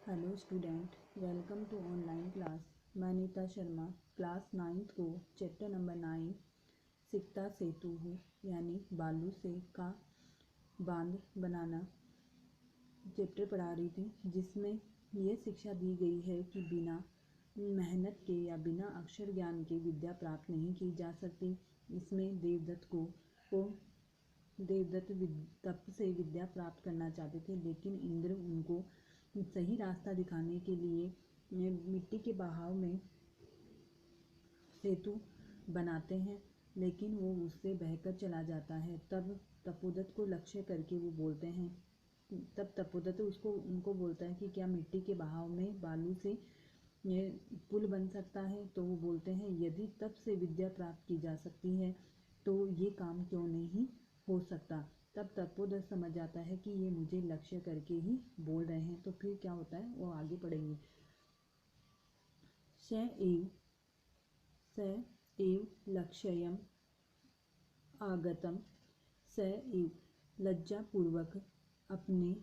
Hello student, welcome to online class. मैं Neeta Sharma class 9th को chapter number 9 सिकता सेतु हूँ यानी बालू से का बांध बनाना चैप्टर पढ़ा रही थी, जिसमें ये शिक्षा दी गई है कि बिना मेहनत के या बिना अक्षर ज्ञान के विद्या प्राप्त नहीं की जा सकती। इसमें देवदत्त तप से विद्या प्राप्त करना चाहते थे, लेकिन इंद्र उनको सही रास्ता दिखाने के लिए मिट्टी के बहाव में सेतु बनाते हैं, लेकिन वो उससे बहकर चला जाता है। तब तपोदत्त को लक्ष्य करके वो बोलते हैं, तब तपोदत्त उनको बोलता है कि क्या मिट्टी के बहाव में बालू से ये पुल बन सकता है। तो वो बोलते हैं यदि तप से विद्या प्राप्त की जा सकती है तो ये काम क्यों नहीं हो सकता। तब तपोदत्त समझ जाता है कि ये मुझे लक्ष्य करके ही बोल रहे हैं। तो फिर क्या होता है वो आगे पढ़ेंगे। स एव लक्ष्यम आगतम स एव लज्जापूर्वक अपने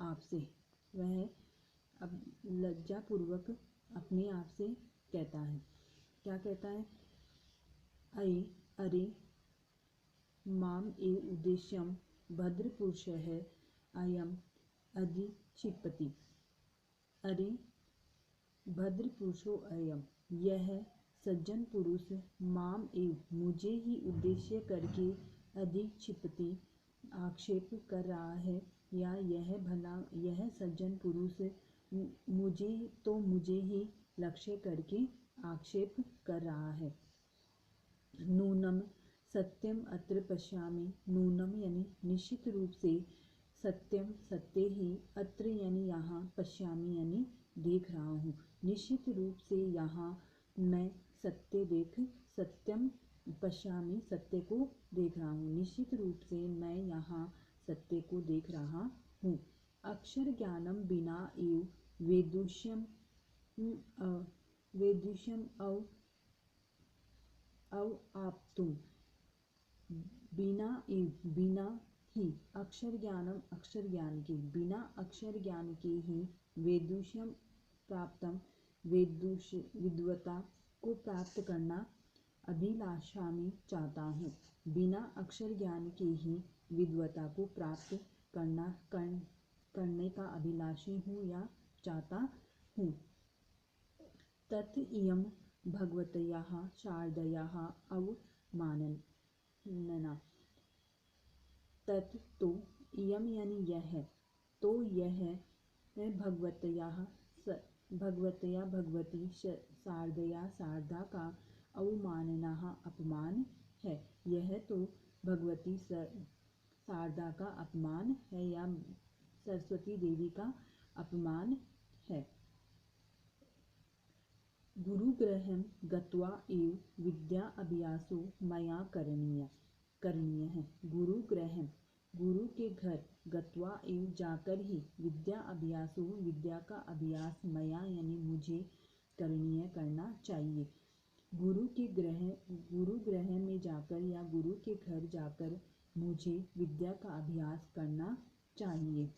आप से, वह अब लज्जापूर्वक अपने आप से कहता है। क्या कहता है? अरे माम एव उद्देश्यम भद्रपुरुषः अयम अधिक्षिपति। अरे भद्रपुरुषो अयम, यह सज्जन पुरुष माम एव मुझे ही उद्देश्य करके अधिक्षिपति आक्षेप कर रहा है, या यह सज्जन पुरुष मुझे ही लक्ष्य करके आक्षेप कर रहा है। नूनम सत्यम अत्र पश्यामि। नूनम यानी निश्चित रूप से, सत्यम सत्य ही, अत्र यानी यहाँ, पश्यामि यानी देख रहा हूँ। निश्चित रूप से यहाँ मैं सत्यम पश्यामि सत्य को देख रहा हूँ। निश्चित रूप से मैं यहाँ सत्य को देख रहा हूँ। अक्षर ज्ञानम बिना एव वेदुष्यम अवाप्तुम। बिना ही अक्षर ज्ञान के, बिना अक्षर ज्ञान के ही वेदुष्यम प्राप्तम, विद्वता को प्राप्त करना अभिलाषामि चाहता हूँ। बिना अक्षर ज्ञान के ही विद्वता को प्राप्त करने का अभिलाषी हूँ या चाहता हूँ। तत् इयं भगवत्याः शारदायाः अवमानना। तत् तो, इयं यानी यह, तो यह भगवत्या भगवती शारदा का अवमानना अपमान है। यह तो भगवती शारदा का अपमान है या सरस्वती देवी का अपमान है। गुरुगृहं गत्वा एव विद्या अभ्यासो मया करणीय है। गुरुगृहं, गुरु के घर, गत्वा एव जाकर ही, विद्या अभ्यासो विद्या का अभ्यास, मया यानी मुझे, करणीय करना चाहिए। गुरु गृह में जाकर या गुरु के घर जाकर मुझे विद्या का अभ्यास करना चाहिए।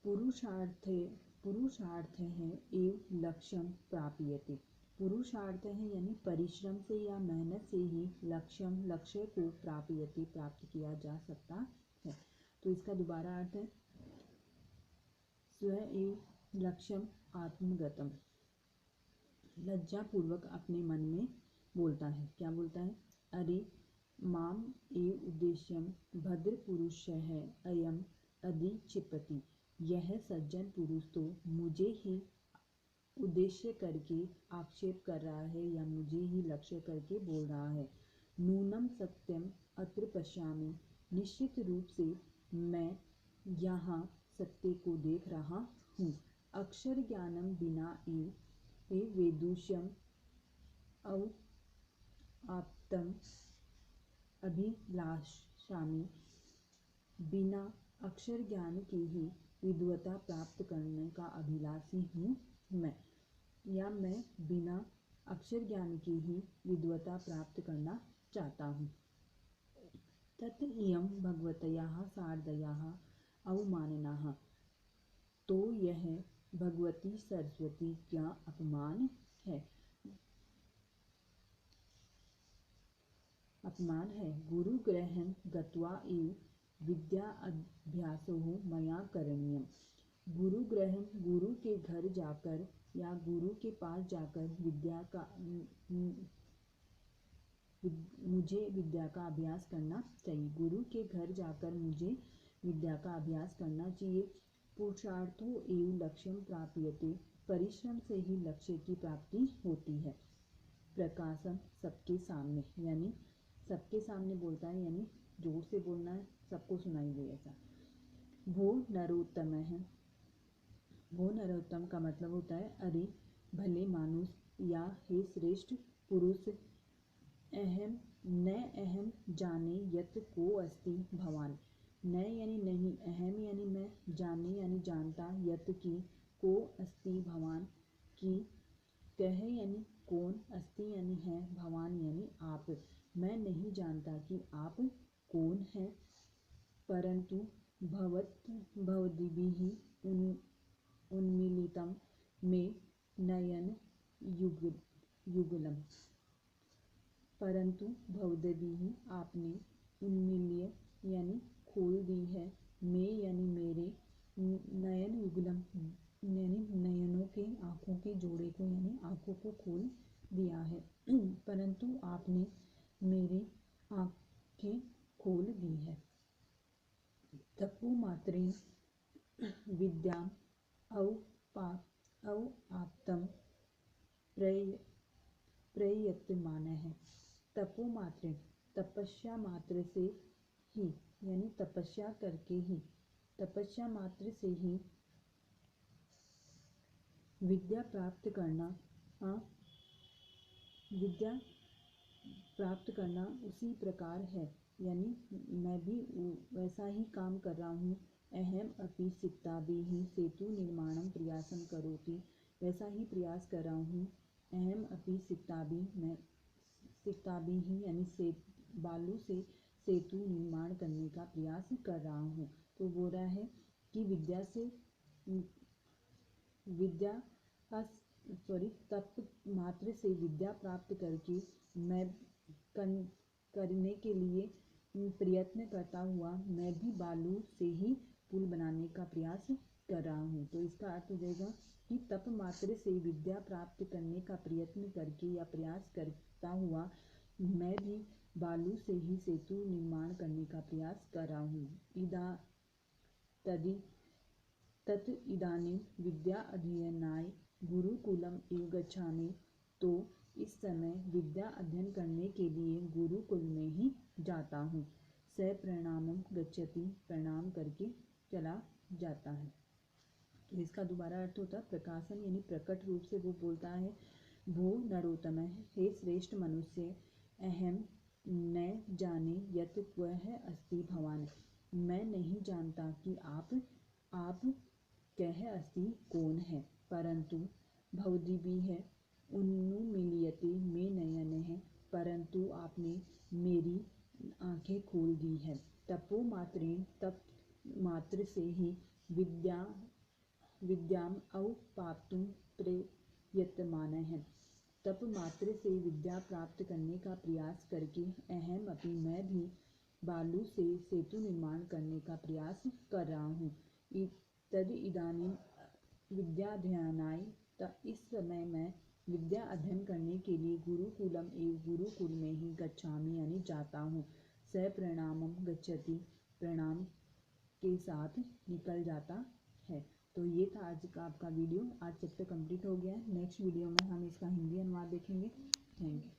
पुरुषार्थ है एव लक्ष्यम प्राप्यते। पुरुषार्थ है यानी परिश्रम से या मेहनत से ही लक्ष्य को प्राप्त किया जा सकता है। तो इसका दोबारा अर्थ है स्व एव लक्ष्यम आत्मगतम। लज्जापूर्वक अपने मन में बोलता है। क्या बोलता है? अरे माम एव उद्देश्यम भद्रपुरुषः अयम अधिक्षिपति। यह सज्जन पुरुष तो मुझे ही उद्देश्य करके आक्षेप कर रहा है या मुझे ही लक्ष्य करके बोल रहा है। नूनम सत्यम अत्र पश्यामि। निश्चित रूप से मैं यहाँ सत्य को देख रहा हूँ। अक्षर ज्ञानम बिना एव वेदुष्यम अवाप्तम अभिलाषामि। बिना अक्षर ज्ञान के ही विद्वता प्राप्त करने का अभिलाषी हूँ मैं, या मैं बिना अक्षर ज्ञान के ही विद्वता प्राप्त करना चाहता हूँ। तत् इयं भगवत्याः शारदायाः अवमानना। तो यह भगवती सरस्वती का अपमान है। गुरु गृहं गत्वा एव विद्या अभ्यासो मया करणीयम्। गुरु के घर जाकर या गुरु के पास जाकर मुझे विद्या का अभ्यास करना चाहिए। गुरु के घर जाकर मुझे विद्या का अभ्यास करना चाहिए। पुरुषार्थो एव लक्ष्यं प्राप्यते, परिश्रम से ही लक्ष्य की प्राप्ति होती है। प्रकाशन सबके सामने, यानी सबके सामने बोलता है, यानी जोर से बोलना है, सबको सुनाई दे ऐसा। भो नरोत्तम है। भो नरोत्तम का मतलब होता है अरे भले मानुष या हे श्रेष्ठ पुरुष, अहम न अहम जाने यत को अस्ति भवान। न यानी नहीं, अहम यानी मैं, जाने यानी जानता, यत की, को अस्ति भवान की, कह यानी कौन, अस्ति यानी है, भवान यानी आप। मैं नहीं जानता कि आप कौन हैं, परंतु भवद्भिः उन्मीलितं मे नयन युगलम्। परंतु भवद्भिः आपने, उन्मील्य यानी खोल दी है, मे यानी मेरे, नयन युगलम यानी नयनों के, आँखों के जोड़े को, यानी आँखों को खोल दिया है। परंतु आपने मेरी आँखें खोल दी है। तपो मात्रेण विद्याम आप्तम प्रयत्यमान है। तपो मात्रेण, तपस्या मात्र से ही, यानी तपस्या करके ही, तपस्या मात्र से ही विद्या प्राप्त करना, विद्या प्राप्त करना उसी प्रकार है, यानी मैं भी वैसा ही काम कर रहा हूँ। अहम अपि सिक्ताभिः सेतु निर्माणं प्रयासं करोति, वैसा ही प्रयास कर रहा हूँ। अहम अपि सिक्ताभिः, मैं सिक्ताभिः यानी से बालू से सेतु निर्माण करने का प्रयास कर रहा हूँ। तो बोल रहा है कि तप मात्र से विद्या प्राप्त करके मैं करने के लिए प्रयत्न करता हुआ, मैं भी बालू से ही पुल बनाने का प्रयास कर रहा हूँ। तो इसका अर्थ हो जाएगा कि तप मात्र से विद्या प्राप्त करने का प्रयत्न करके या प्रयास करता हुआ मैं भी बालू से ही सेतु निर्माण करने का प्रयास कर रहा हूँ। तत् इदानीं विद्या अध्ययनाय गुरुकुलम एव गच्छामि। तो इस समय विद्या अध्ययन करने के लिए गुरुकुल में ही जाता हूँ। स प्रणामं गच्छति, प्रणाम करके चला जाता है। तो इसका दोबारा अर्थ होता है प्रकाशन, यानी प्रकट रूप से वो बोलता है। भो नरोत्तम, हे श्रेष्ठ मनुष्य, अहम न जाने यत क्वः अस्ति भवान। मैं नहीं जानता कि आप कह अस्ति कौन है, परंतु भवद्भिः उन्मील्यते मे नयन है, परंतु आपने मेरी आँखें खोल दी है। तपो मात्रेण, तप मात्र से ही विद्याम अवाप्तुं प्रयत्यमान है। तप मात्र से विद्या प्राप्त करने का प्रयास करके अहम अपि, मैं भी बालू से सेतु निर्माण करने का प्रयास कर रहा हूँ। तद इदानीं विद्याध्ययनाय, इस समय मैं विद्या अध्ययन करने के लिए गुरुकुलम एवं गुरुकुल में ही गच्छामि यानी जाता हूँ। स प्रणामं गच्छति, प्रणाम के साथ निकल जाता है। तो ये था आज का आपका वीडियो। आज चैप्टर कंप्लीट हो गया है। नेक्स्ट वीडियो में हम इसका हिंदी अनुवाद देखेंगे। Thank you.